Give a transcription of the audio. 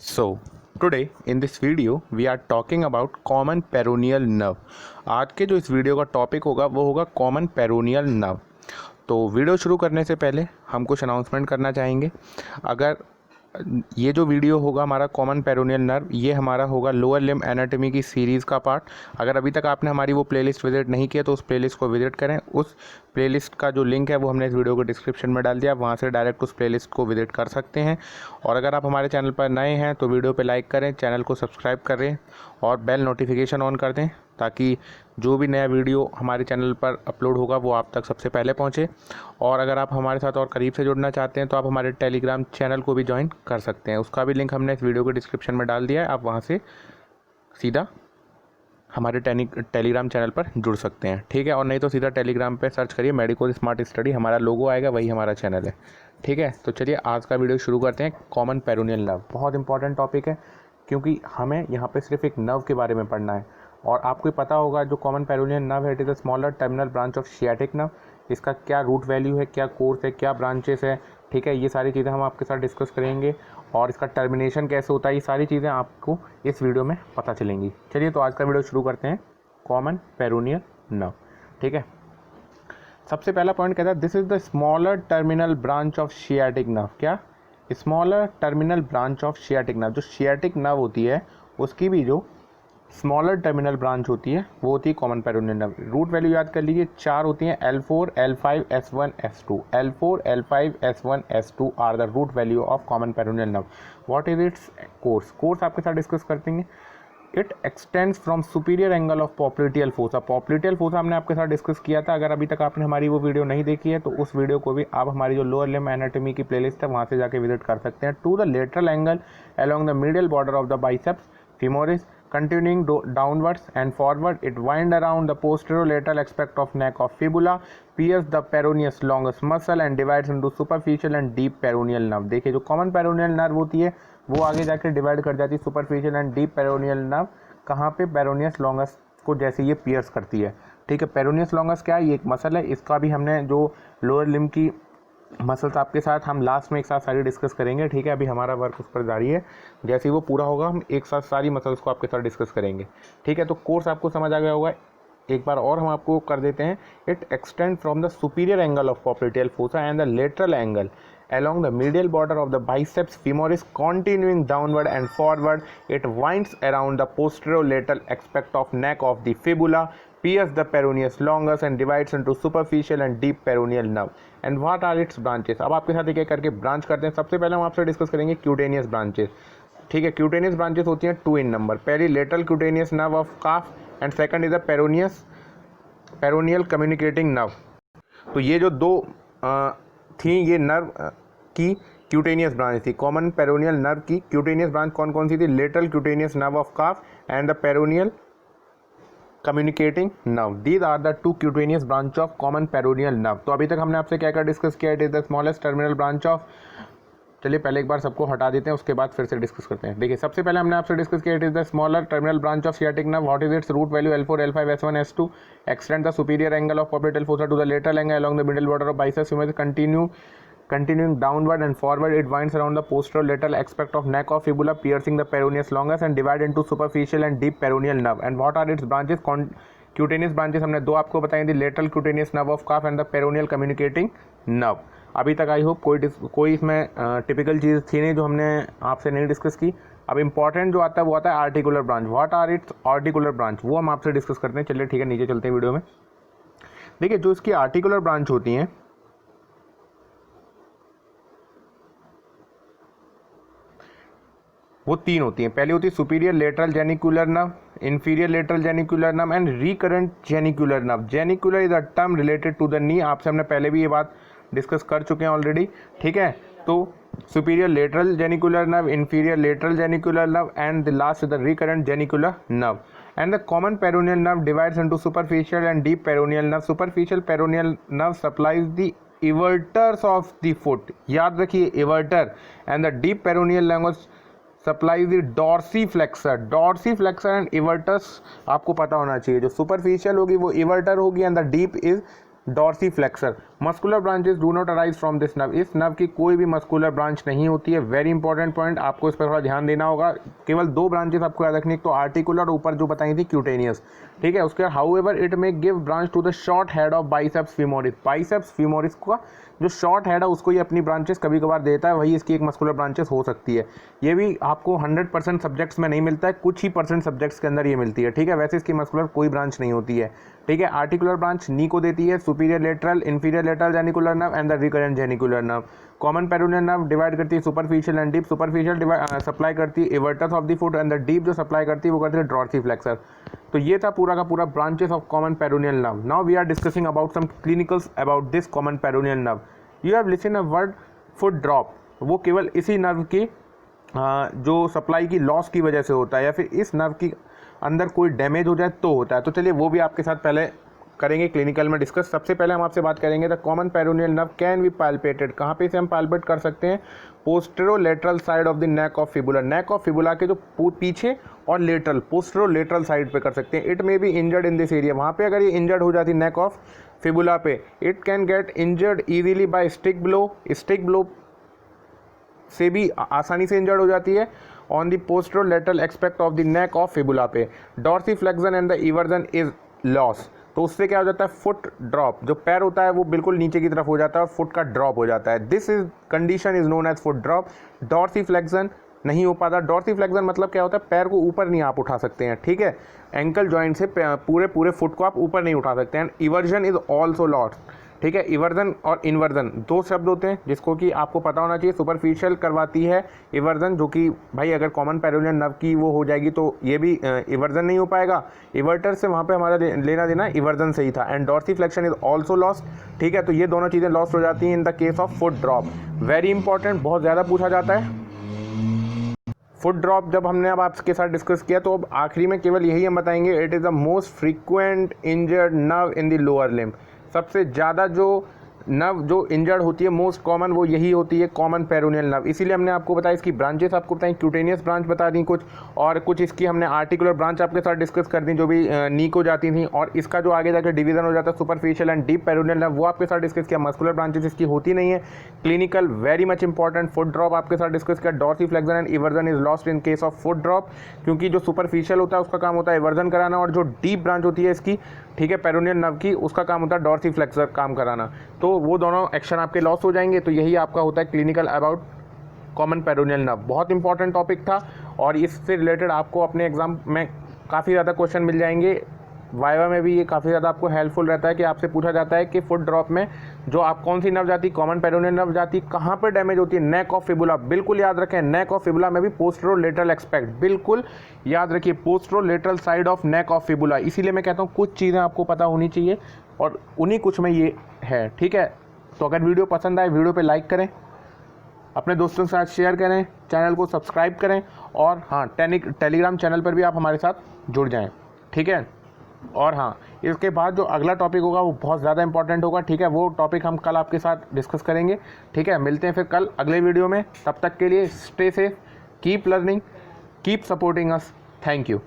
So, today in this video we are talking about common peroneal nerve. आज के जो इस वीडियो का टॉपिक होगा वो होगा कॉमन पेरोनियल नर्व। तो वीडियो शुरू करने से पहले हम कुछ अनाउंसमेंट करना चाहेंगे। अगर ये जो वीडियो होगा हमारा कॉमन पेरोनियल नर्व, ये हमारा होगा लोअर लिम्ब एनाटॉमी की सीरीज़ का पार्ट। अगर अभी तक आपने हमारी वो प्लेलिस्ट विजिट नहीं किया तो उस प्लेलिस्ट को विजिट करें। उस प्लेलिस्ट का जो लिंक है वो हमने इस वीडियो को डिस्क्रिप्शन में डाल दिया, वहाँ से डायरेक्ट उस प्लेलिस्ट को विजिट कर सकते हैं। और अगर आप हमारे चैनल पर नए हैं तो वीडियो पर लाइक करें, चैनल को सब्सक्राइब करें और बेल नोटिफिकेशन ऑन कर दें ताकि जो भी नया वीडियो हमारे चैनल पर अपलोड होगा वो आप तक सबसे पहले पहुंचे। और अगर आप हमारे साथ और करीब से जुड़ना चाहते हैं तो आप हमारे टेलीग्राम चैनल को भी ज्वाइन कर सकते हैं, उसका भी लिंक हमने इस वीडियो के डिस्क्रिप्शन में डाल दिया है। आप वहां से सीधा हमारे टेलीग्राम चैनल पर जुड़ सकते हैं, ठीक है। और नहीं तो सीधा टेलीग्राम पे सर्च करिए मेडिको स्मार्ट स्टडी, हमारा लोगो आएगा, वही हमारा चैनल है, ठीक है। तो चलिए आज का वीडियो शुरू करते हैं। कॉमन पेरोनियल नर्व बहुत इंपॉर्टेंट टॉपिक है क्योंकि हमें यहाँ पे सिर्फ एक नर्व के बारे में पढ़ना है। और आपको पता होगा जो कॉमन पेरोनियल नर्व है, it is a smaller terminal branch of sciatic nerve. इसका क्या रूट वैल्यू है, क्या कोर्स है, क्या ब्रांचेस है, ठीक है, ये सारी चीज़ें हम आपके साथ डिस्कस करेंगे। और इसका टर्मिनेशन कैसे होता है, ये सारी चीज़ें आपको इस वीडियो में पता चलेंगी। चलिए तो आज का वीडियो शुरू करते हैं। कॉमन पेरोनियल नर्व, ठीक है। सबसे पहला पॉइंट कहता है this is the smaller terminal branch of sciatic nerve. क्या? Smaller terminal branch of sciatic nerve. जो सियाटिक नर्व होती है उसकी भी जो स्मॉलर टर्मिनल ब्रांच होती है वो होती है common peroneal nerve. Root value याद कर लीजिए, 4 होती हैं, L4, L5, S1, S2। L4, L5, S1, S2 are the root value of common peroneal nerve. What is its course? Course आपके साथ डिस्कस करते हैं। It extends from superior angle of popliteal fossa. Popliteal fossa हमने आपके साथ discuss किया था। अगर अभी तक आपने हमारी वो वीडियो नहीं देखी है तो उस वीडियो को भी आप हमारी जो लोअर लिम्ब एनाटॉमी की प्लेलिस्ट है वहाँ से जाके विजिट कर सकते हैं। To the lateral angle along the medial border of the biceps femoris, continuing downwards and forward, it winds around the posterolateral aspect of neck of fibula, pierces the peroneus longus muscle and divides into superficial and deep peroneal nerve। देखिए जो common peroneal nerve होती है वो आगे जाकर divide कर जाती है superficial and deep peroneal nerve. कहाँ पे? पेरोनियस लॉन्गस को जैसे ये पियर्स करती है, ठीक है। पेरोनियस लॉन्गस क्या है? ये एक मसल है, इसका भी हमने जो लोअर लिम्ब की मसल्स आपके साथ हम लास्ट में एक साथ सारी डिस्कस करेंगे, ठीक है। अभी हमारा वर्क उस पर जारी है, जैसे ही वो पूरा होगा हम एक साथ सारी मसल्स को आपके साथ डिस्कस करेंगे, ठीक है। तो कोर्स आपको समझ आ गया होगा, एक बार और हम आपको कर देते हैं। It extend from the superior angle of popliteal fossa and the lateral angle along the medial border of the biceps femoris, continuing downward and forward, it winds around the posterolateral aspect of neck of the fibula, pierces the peroneus longus and divides into superficial and deep peroneal nerve। And what are its branches? अब आपके साथ एक एक करके branch करते हैं। सबसे पहले हम आपसे डिस्कस करेंगे क्यूटेनियस ब्रांचेस, ठीक है। क्यूटेनियस ब्रांचेस होती हैं 2 इन नंबर। पहली lateral cutaneous nerve of calf and second is the peroneal communicating nerve. तो ये जो दो थी ये नर्व की क्यूटेनियस ब्रांच थी। कॉमन पेरोनियल नर्व की क्यूटेनियस ब्रांच कौन कौन सी थी? Lateral cutaneous nerve of calf and the peroneal communicating nerve. These are the 2 cutaneous branch of common peroneal nerve. तो अभी तक हमने आपसे क्या क्या डिस्कस किया? It is the smallest terminal branch of, चलिए पहले एक बार सबको हटा देते हैं, उसके बाद फिर से डिस्कस करते हैं। देखिए सबसे पहले हमने आपसे डिस्कस किया, it is the smaller terminal branch of sciatic nerve. What is its root value? L4, L5, S1, S2। Extend the superior angle of popliteal fossa to the lateral angle along the middle border of biceps femoris, continuing downward and forward, it winds around the posterolateral aspect of neck of fibula, piercing the peroneus longus and divide into superficial and deep peroneal nerve। And what are its branches? Cutaneous branches हमने 2 आपको बताई थी, lateral cutaneous nerve of calf and the peroneal communicating nerve. अभी तक I hope कोई इसमें typical चीज़ थी नहीं जो हमने आपसे नहीं डिस्कस की। अब इंपॉर्टेंट जो आता है वो आता है articular branch. What are its articular branch, वो हम आपसे डिस्कस करते हैं। चलिए ठीक है, नीचे चलते हैं वीडियो में। देखिए जो इसकी आर्टिकुलर ब्रांच होती हैं वो 3 होती हैं। पहली होती है superior lateral genicular nerve, inferior lateral genicular nerve and recurrent genicular nerve. Genicular is a term related to the knee. आपसे हमने पहले भी ये बात डिस्कस कर चुके हैं ऑलरेडी, ठीक है। तो superior lateral genicular nerve, inferior lateral genicular nerve and the last is the recurrent genicular nerve. And the common peroneal nerve divides into superficial and deep peroneal nerve. Superficial peroneal nerve supplies the evertors of the foot, याद रखिए evertor, and the deep peroneal language supply the dorsiflexor and evertors आपको पता होना चाहिए। जो superficial होगी वो evertor होगी and the deep is dorsiflexor. Muscular branches do not arise from this nerve, इस नर्व की कोई भी मस्कुलर ब्रांच नहीं होती है। वेरी इंपॉर्टेंट पॉइंट, आपको इस पर थोड़ा ध्यान देना होगा। केवल 2 ब्रांचेस आपको याद रखनी, तो आर्टिकुलर, ऊपर जो बताई थी क्यूटेनियस, ठीक है। उसके however it may give branch to the short head of biceps femoris, biceps femoris का जो शॉर्ट हेड है उसको ये अपनी ब्रांचेस कभी कभार देता है, वही इसकी एक मस्कुलर ब्रांचेस हो सकती है। ये भी आपको 100% सब्जेक्ट्स में नहीं मिलता है, कुछ ही % सब्जेक्ट्स के अंदर ये मिलती है, ठीक है। वैसे इसकी मस्कुलर कोई ब्रांच नहीं होती है, ठीक है। आर्टिकुलर ब्रांच नी को देती है, superior lateral, inferior lateral genicular nerve and the recurrent genicular nerve. Common peroneal nerve divide करती है superficial and deep, superficial supply करती है evertors of the foot and the deep जो सप्लाई करती है वो करती है डॉर्सीफ्लेक्सर। तो ये था पूरा का पूरा branches of common peroneal nerve. Now we are discussing about some clinicals about this common peroneal nerve. You have listen a word foot drop, वो केवल इसी नर्व की जो सप्लाई की लॉस की वजह से होता है, या फिर इस नर्व की अंदर कोई डैमेज हो जाए तो होता है। तो चलिए वो भी आपके साथ पहले करेंगे क्लिनिकल में डिस्कस। सबसे पहले हम आपसे बात करेंगे the common peroneal nerve can be palpated, कहाँ पे इसे हम पाल्पेट कर सकते हैं? Posterolateral side of the neck of fibula, neck of fibula के जो पीछे और लेटरल पोस्टेरोलेटरल साइड पे कर सकते हैं। It may be injured in this area, वहाँ पे अगर ये इंजर्ड हो जाती नेक ऑफ फिबुला पे, it can get injured easily by stick blow, stick blow से भी आसानी से इंजर्ड हो जाती है on the posterolateral aspect of the neck of fibula पे। Dorsiflexion and the eversion is loss, तो उससे क्या हो जाता है? फुट ड्रॉप, जो पैर होता है वो बिल्कुल नीचे की तरफ हो जाता है और फुट का ड्रॉप हो जाता है। This is condition is known as foot drop. Dorsiflexion नहीं हो पाता। डॉर्सीफ्लेक्शन मतलब क्या होता है? पैर को ऊपर नहीं आप उठा सकते हैं, ठीक है। एंकल जॉइंट से पूरे फुट को आप ऊपर नहीं उठा सकते हैं। इवर्जन इज ऑल्सो लॉस्ट, ठीक है। इवर्जन और इन्वर्जन 2 शब्द होते हैं जिसको कि आपको पता होना चाहिए। सुपरफिशियल करवाती है इवर्जन, जो कि भाई अगर कॉमन पेरोनियल नर्व की वो हो जाएगी तो ये भी इवर्जन नहीं हो पाएगा। इवर्टर से वहाँ पे हमारा लेना देना इवर्जन से ही था। And dorsiflexion is also lost, ठीक है। तो ये दोनों चीज़ें लॉस्ट हो जाती हैं in the case of foot drop. Very important, बहुत ज़्यादा पूछा जाता है फुट ड्रॉप। जब हमने अब आपके साथ डिस्कस किया तो अब आखिरी में केवल यही हम बताएंगे, it is the most frequent injured nerve in the lower limb. सबसे ज़्यादा जो नर्व जो इंजर्ड होती है मोस्ट कॉमन वो यही होती है कॉमन पेरोनियल नर्व। इसीलिए हमने आपको बताया, इसकी ब्रांचेस आपको बताई, क्यूटेनियस ब्रांच बता दी कुछ, और कुछ इसकी हमने आर्टिकुलर ब्रांच आपके साथ डिस्कस कर दी जो भी नी को जाती थी, और इसका जो आगे जाकर डिवीजन हो जाता है superficial and deep peroneal nerve वो आपके साथ डिस्कस किया। मस्कुलर ब्रांचेस इसकी होती नहीं है। Clinical very much important, foot drop आपके साथ डिस्कस किया। Dorsiflexion and eversion is lost in case of foot drop, क्योंकि जो सुपरफिशियल होता है उसका काम होता है इवर्जन कराना, और जो डीप ब्रांच होती है इसकी, ठीक है, पेरोनियल नर्व की, उसका काम होता है डॉर्सीफ्लेक्सर काम कराना। तो वो दोनों एक्शन आपके लॉस हो जाएंगे। तो यही आपका होता है clinical about common peroneal nerve. बहुत इंपॉर्टेंट टॉपिक था और इससे रिलेटेड आपको अपने एग्जाम में काफ़ी ज़्यादा क्वेश्चन मिल जाएंगे। वाइवा में भी ये काफ़ी ज़्यादा आपको हेल्पफुल रहता है कि आपसे पूछा जाता है कि फुट ड्रॉप में जो आप कौन सी नर्व जाती, कॉमन पेरोनियल नर्व जाती, कहाँ पर डैमेज होती है? नेक ऑफ फिबुला। बिल्कुल याद रखें, नेक ऑफ फिबुला में भी पोस्टेरोलेटरल एक्सपेक्ट, बिल्कुल याद रखिए, posterolateral side of neck of fibula. इसीलिए मैं कहता हूँ कुछ चीज़ें आपको पता होनी चाहिए और उन्हीं कुछ में ये है, ठीक है। तो अगर वीडियो पसंद आए वीडियो पे लाइक करें, अपने दोस्तों के साथ शेयर करें, चैनल को सब्सक्राइब करें, और हाँ टेलीग्राम चैनल पर भी आप हमारे साथ जुड़ जाएं, ठीक है। और हाँ, इसके बाद जो अगला टॉपिक होगा वो बहुत ज़्यादा इंपॉर्टेंट होगा, ठीक है। वो टॉपिक हम कल आपके साथ डिस्कस करेंगे, ठीक है। मिलते हैं फिर कल अगले वीडियो में। तब तक के लिए stay safe, keep learning, keep supporting us. Thank you.